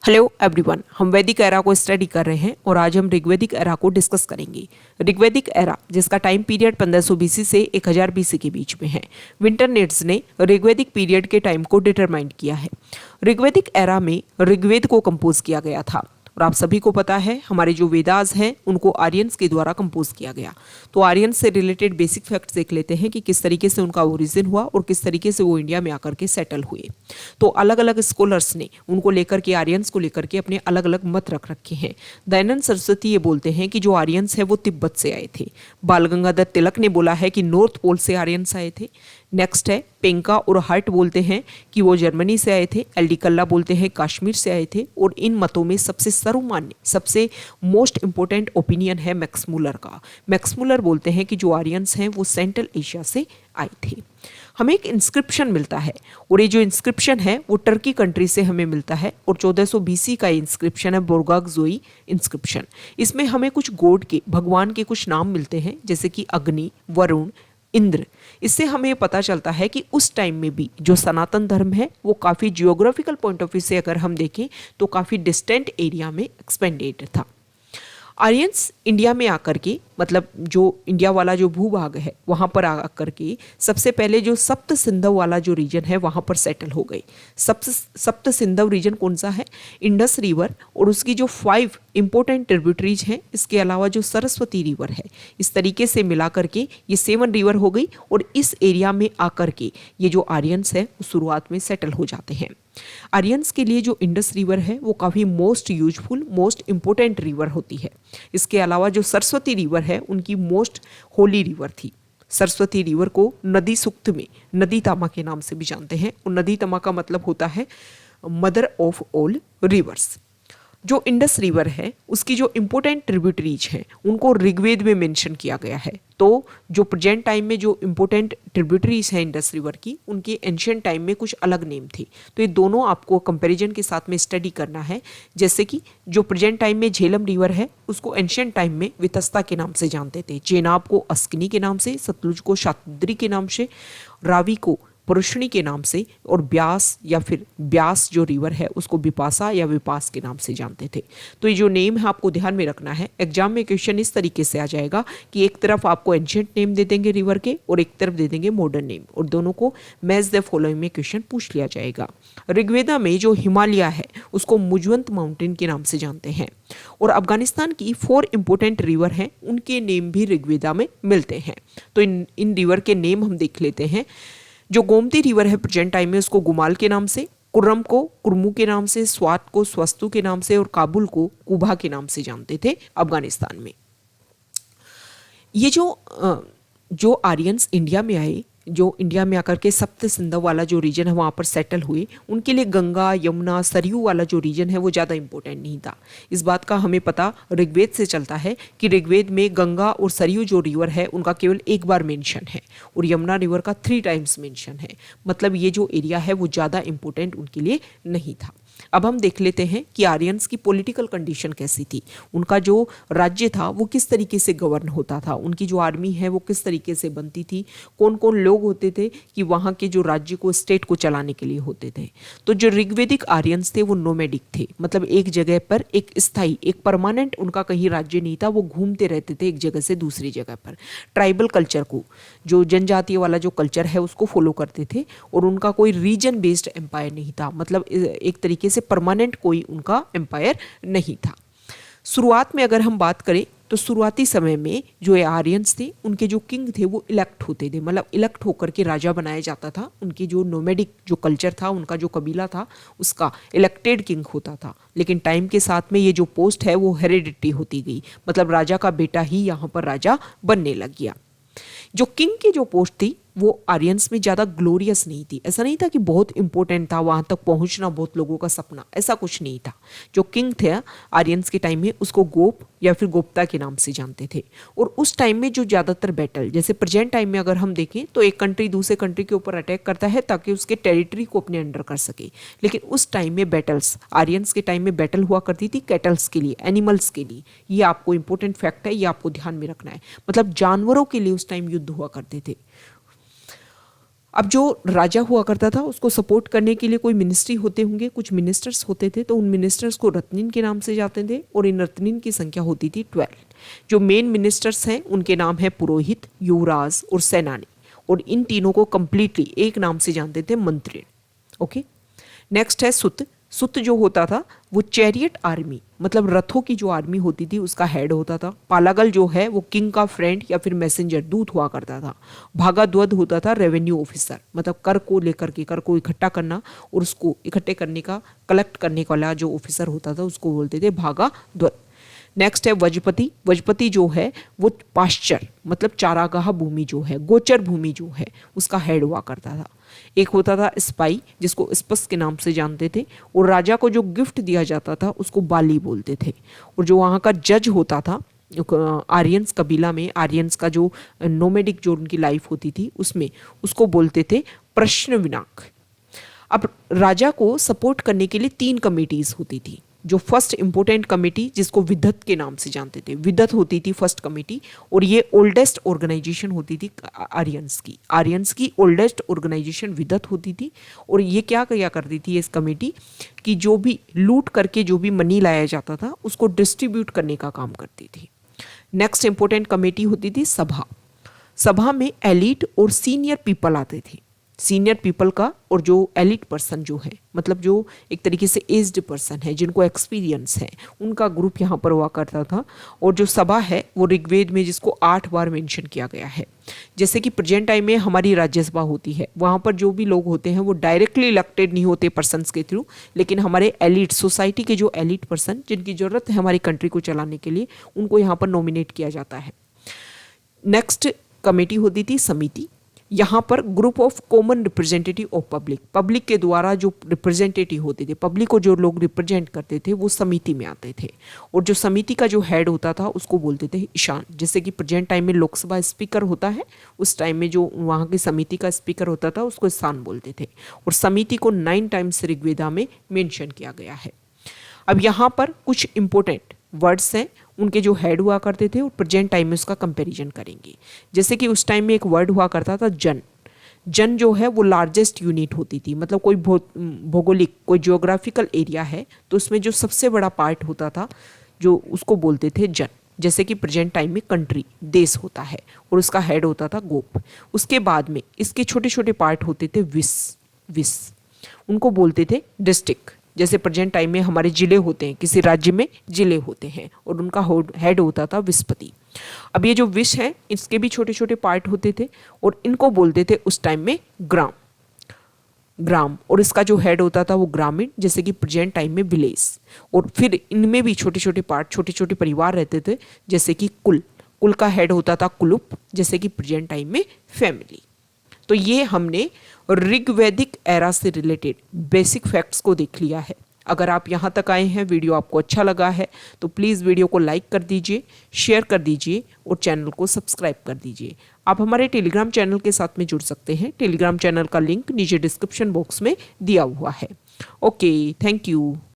Hello everyone, हम वैदिक era को स्टडी कर रहे हैं और आज हम ऋग्वैदिक एरा को डिस्कस करेंगे। ऋग्वैदिक एरा जिसका टाइम पीरियड 1500 बीसी से 1000 बीसी के बीच में है। विंटरनेट्स ने ऋग्वैदिक पीरियड के टाइम को डिटरमाइन किया है। ऋग्वैदिक एरा में ऋग्वेद को कंपोज किया गया था और आप सभी को पता है हमारे जो वेदास हैं उनको आर्यंस के द्वारा कंपोज किया गया। तो आर्यंस से रिलेटेड बेसिक फैक्ट्स देख लेते हैं कि किस तरीके से उनका ओरिजिन हुआ और किस तरीके से वो इंडिया में आकर के सेटल हुए। तो अलग अलग स्कॉलर्स ने उनको लेकर के आर्यंस को लेकर के अपने अलग अलग मत रख रखे हैं। दयानंद सरस्वती ये बोलते हैं कि जो आर्यंस है वो तिब्बत से आए थे। बाल गंगाधर तिलक ने बोला है कि नॉर्थ पोल से आर्यंस आए थे। नेक्स्ट है पेंका और हर्ट बोलते हैं कि वो जर्मनी से आए थे। एल डी कल्ला बोलते हैं कश्मीर से आए थे। और इन मतों में सबसे सर्वमान्य सबसे मोस्ट इंपॉर्टेंट ओपिनियन है मैक्समुलर का। मैक्समुलर बोलते हैं कि जो आर्यंस हैं वो सेंट्रल एशिया से आए थे। हमें एक इंस्क्रिप्शन मिलता है और ये जो इंस्क्रिप्शन है वो टर्की कंट्री से हमें मिलता है और 1400 बीसी का इंस्क्रिप्शन है बोरगागजोई इंस्क्रिप्शन। इसमें हमें कुछ गॉड के भगवान के कुछ नाम मिलते हैं जैसे कि अग्नि, वरुण, इंद्र। इससे हमें पता चलता है कि उस टाइम में भी जो सनातन धर्म है वो काफ़ी जियोग्राफिकल पॉइंट ऑफ व्यू से अगर हम देखें तो काफ़ी डिस्टेंट एरिया में एक्सपेंडेड था। आर्यंस इंडिया में आकर के मतलब जो इंडिया वाला जो भूभाग है वहाँ पर आकर के सबसे पहले जो सप्त सिंधव वाला जो रीजन है वहाँ पर सेटल हो गए। सप्त सिंधव रीजन कौन सा है? इंडस रिवर और उसकी जो 5 इंपॉर्टेंट ट्रिब्यूटरीज हैं, इसके अलावा जो सरस्वती रिवर है, इस तरीके से मिला करके ये 7 रिवर हो गई और इस एरिया में आकर के ये जो आर्यंस है वो शुरुआत में सेटल हो जाते हैं। आर्यंस के लिए जो इंडस रिवर है वो काफ़ी most useful most important river होती है। इसके अलावा जो सरस्वती रिवर है उनकी मोस्ट होली रिवर थी। सरस्वती रिवर को नदी सूक्त में नदी तमा के नाम से भी जानते हैं और नदी तमा का मतलब होता है मदर ऑफ ऑल रिवर्स। जो इंडस रिवर है उसकी जो इम्पोर्टेंट ट्रिब्यूटरीज हैं उनको ऋग्वेद में मेंशन किया गया है। तो जो प्रेजेंट टाइम में जो इम्पोर्टेंट ट्रिब्यूटरीज हैं इंडस रिवर की उनके एंशियंट टाइम में कुछ अलग नेम थे। तो ये दोनों आपको कंपैरिजन के साथ में स्टडी करना है। जैसे कि जो प्रेजेंट टाइम में झेलम रिवर है उसको एंशियंट टाइम में वितस्ता के नाम से जानते थे, चेनाब को अस्किनी के नाम से, सतलुज को शातद्री के नाम से, रावी को पुरुषणी के नाम से और ब्यास या फिर ब्यास जो रिवर है उसको विपासा या विपास के नाम से जानते थे। तो ये जो नेम है आपको ध्यान में रखना है। एग्जाम में क्वेश्चन इस तरीके से आ जाएगा कि एक तरफ आपको एंशिएंट नेम दे देंगे रिवर के और एक तरफ दे देंगे मॉडर्न नेम और दोनों को मैच द फॉलोइंग में क्वेश्चन पूछ लिया जाएगा। ऋग्वेदा में जो हिमालय है उसको मुजवंत माउंटेन के नाम से जानते हैं और अफगानिस्तान की 4 इंपोर्टेंट रिवर हैं उनके नेम भी ऋग्वेदा में मिलते हैं। तो इन रिवर के नेम हम देख लेते हैं। जो गोमती रिवर है प्रेजेंट टाइम में उसको गुमाल के नाम से, कुर्रम को कुर्मू के नाम से, स्वात को स्वस्तु के नाम से और काबुल को कुबा के नाम से जानते थे अफगानिस्तान में। ये जो आर्यंस इंडिया में आए, जो इंडिया में आकर के सप्त सिंधव वाला जो रीजन है वहाँ पर सेटल हुए, उनके लिए गंगा यमुना सरयू वाला जो रीजन है वो ज़्यादा इंपॉर्टेंट नहीं था। इस बात का हमें पता ऋग्वेद से चलता है कि ऋग्वेद में गंगा और सरयू जो रिवर है उनका केवल एक बार मेंशन है और यमुना रिवर का 3 टाइम्स मेंशन है। मतलब ये जो एरिया है वो ज़्यादा इंपॉर्टेंट उनके लिए नहीं था। अब हम देख लेते हैं कि आर्यंस की पॉलिटिकल कंडीशन कैसी थी, उनका जो राज्य था वो किस तरीके से गवर्न होता था, उनकी जो आर्मी है वो किस तरीके से बनती थी, कौन कौन लोग होते थे कि वहाँ के जो राज्य को स्टेट को चलाने के लिए होते थे। तो जो ऋग्वैदिक आर्यंस थे वो नोमैडिक थे, मतलब एक जगह पर एक स्थायी एक परमानेंट उनका कहीं राज्य नहीं था, वो घूमते रहते थे एक जगह से दूसरी जगह पर। ट्राइबल कल्चर को जो जनजातीय वाला जो कल्चर है उसको फॉलो करते थे और उनका कोई रीजन बेस्ड एम्पायर नहीं था, मतलब एक तरीके से परमानेंट कोई उनका एम्पायर नहीं था। शुरुआत में अगर हम बात करें तो शुरुआती समय में जो आर्यंस थे उनके जो किंग थे वो इलेक्ट होते थे, मतलब इलेक्ट होकर के राजा बनाया जाता था। उनकी जो नोमैडिक जो कल्चर था, उनका जो कबीला था उसका इलेक्टेड किंग होता था। लेकिन टाइम के साथ में ये जो पोस्ट है वो हेरिडिटी होती गई, मतलब राजा का बेटा ही यहाँ पर राजा बनने लग गया। जो किंग की जो पोस्ट थी वो आर्यंस में ज़्यादा ग्लोरियस नहीं थी। ऐसा नहीं था कि बहुत इंपॉर्टेंट था, वहाँ तक पहुँचना बहुत लोगों का सपना, ऐसा कुछ नहीं था। जो किंग थे आर्यंस के टाइम में उसको गोप या फिर गोप्ता के नाम से जानते थे। और उस टाइम में जो ज़्यादातर बैटल, जैसे प्रेजेंट टाइम में अगर हम देखें तो एक कंट्री दूसरे कंट्री के ऊपर अटैक करता है ताकि उसके टेरिटरी को अपने अंडर कर सके, लेकिन उस टाइम में बैटल्स आर्यंस के टाइम में बैटल हुआ करती थी कैटल्स के लिए, एनिमल्स के लिए। ये आपको इंपॉर्टेंट फैक्ट है, ये आपको ध्यान में रखना है, मतलब जानवरों के लिए उस टाइम युद्ध हुआ करते थे। अब जो राजा हुआ करता था उसको सपोर्ट करने के लिए कोई मिनिस्ट्री होते होंगे, कुछ मिनिस्टर्स होते थे, तो उन मिनिस्टर्स को रत्निन के नाम से जाते थे और इन रत्निन की संख्या होती थी 12। जो मेन मिनिस्टर्स हैं उनके नाम है पुरोहित, युवराज और सेनानी, और इन तीनों को कंप्लीटली एक नाम से जानते थे, मंत्री। ओके, नेक्स्ट है सुत। सुत जो होता था वो चैरियट आर्मी, मतलब रथों की जो आर्मी होती थी उसका हेड होता था। पालागल जो है वो किंग का फ्रेंड या फिर मैसेंजर, दूत हुआ करता था। भागाद्वद होता था रेवेन्यू ऑफिसर, मतलब कर को लेकर के, कर को इकट्ठा करना और उसको इकट्ठे करने का, कलेक्ट करने वाला जो ऑफिसर होता था उसको बोलते थे भागाद्वद। नेक्स्ट है वजपति। वजपति जो है वो पाश्चर, मतलब चारागाह भूमि जो है, गोचर भूमि जो है, उसका हेड हुआ करता था। एक होता था स्पाई, जिसको स्पस के नाम से जानते थे, और राजा को जो गिफ्ट दिया जाता था उसको बाली बोलते थे। और जो वहाँ का जज होता था, आर्यंस कबीला में, आर्यंस का जो नोमेडिक जो उनकी लाइफ होती थी उसमें, उसको बोलते थे प्रश्न विनाक। अब राजा को सपोर्ट करने के लिए 3 कमिटीज होती थी। जो फर्स्ट इंपोर्टेंट कमेटी, जिसको विदत के नाम से जानते थे, विदत होती थी फर्स्ट कमेटी, और ये ओल्डेस्ट ऑर्गेनाइजेशन होती थी आर्यंस की ओल्डेस्ट ऑर्गेनाइजेशन विदत होती थी। और ये क्या किया करती थी इस कमेटी, कि जो भी लूट करके जो भी मनी लाया जाता था उसको डिस्ट्रीब्यूट करने का काम करती थी। नेक्स्ट इंपोर्टेंट कमेटी होती थी सभा। सभा में एलिट और सीनियर पीपल आते थे। सीनियर पीपल का और जो एलिट पर्सन जो है, मतलब जो एक तरीके से एज्ड पर्सन है, जिनको एक्सपीरियंस है, उनका ग्रुप यहाँ पर हुआ करता था। और जो सभा है वो ऋग्वेद में जिसको 8 बार मेंशन किया गया है। जैसे कि प्रेजेंट टाइम में हमारी राज्यसभा होती है, वहाँ पर जो भी लोग होते हैं वो डायरेक्टली इलेक्टेड नहीं होते पर्सन्स के थ्रू, लेकिन हमारे एलिट, सोसाइटी के जो एलिट पर्सन जिनकी ज़रूरत है हमारी कंट्री को चलाने के लिए, उनको यहाँ पर नॉमिनेट किया जाता है। नेक्स्ट कमेटी होती थी समिति। यहाँ पर group of common representative of public के द्वारा जो रिप्रेजेंटेटिव होते थे, पब्लिक को जो लोग रिप्रेजेंट करते थे, वो समिति में आते थे। और जो समिति का जो हेड होता था उसको बोलते थे ईशान। जैसे कि प्रेजेंट टाइम में लोकसभा स्पीकर होता है, उस टाइम में जो वहाँ की समिति का स्पीकर होता था उसको ईशान बोलते थे। और समिति को 9 टाइम्स ऋग्वेदा में मेंशन किया गया है। अब यहाँ पर कुछ इंपॉर्टेंट वर्ड्स हैं, उनके जो हेड हुआ करते थे, और प्रेजेंट टाइम में उसका कंपैरिजन करेंगे। जैसे कि उस टाइम में एक वर्ड हुआ करता था जन। जन जो है वो लार्जेस्ट यूनिट होती थी, मतलब कोई भौगोलिक, कोई जियोग्राफिकल एरिया है तो उसमें जो सबसे बड़ा पार्ट होता था जो, उसको बोलते थे जन। जैसे कि प्रेजेंट टाइम में कंट्री, देश होता है, और उसका हेड होता था गोप। उसके बाद में इसके छोटे छोटे पार्ट होते थे विस, उनको बोलते थे डिस्ट्रिक्ट। जैसे प्रेजेंट टाइम में हमारे जिले होते हैं, किसी राज्य में जिले होते हैं, और उनका हेड होता था विस्पति। अब ये जो विश है इसके भी छोटे छोटे पार्ट होते थे, और इनको बोलते थे उस टाइम में ग्राम, और इसका जो हेड होता था वो ग्रामीण, जैसे कि प्रेजेंट टाइम में विलेज। और फिर इनमें भी छोटे छोटे पार्ट, छोटे छोटे परिवार रहते थे, जैसे कि कुल का हेड होता था कुलुप, जैसे कि प्रेजेंट टाइम में फैमिली। तो ये हमने ऋग्वैदिक एरा से रिलेटेड बेसिक फैक्ट्स को देख लिया है। अगर आप यहाँ तक आए हैं, वीडियो आपको अच्छा लगा है तो प्लीज़ वीडियो को लाइक कर दीजिए, शेयर कर दीजिए और चैनल को सब्सक्राइब कर दीजिए। आप हमारे टेलीग्राम चैनल के साथ में जुड़ सकते हैं। टेलीग्राम चैनल का लिंक नीचे डिस्क्रिप्शन बॉक्स में दिया हुआ है। Okay, thank you.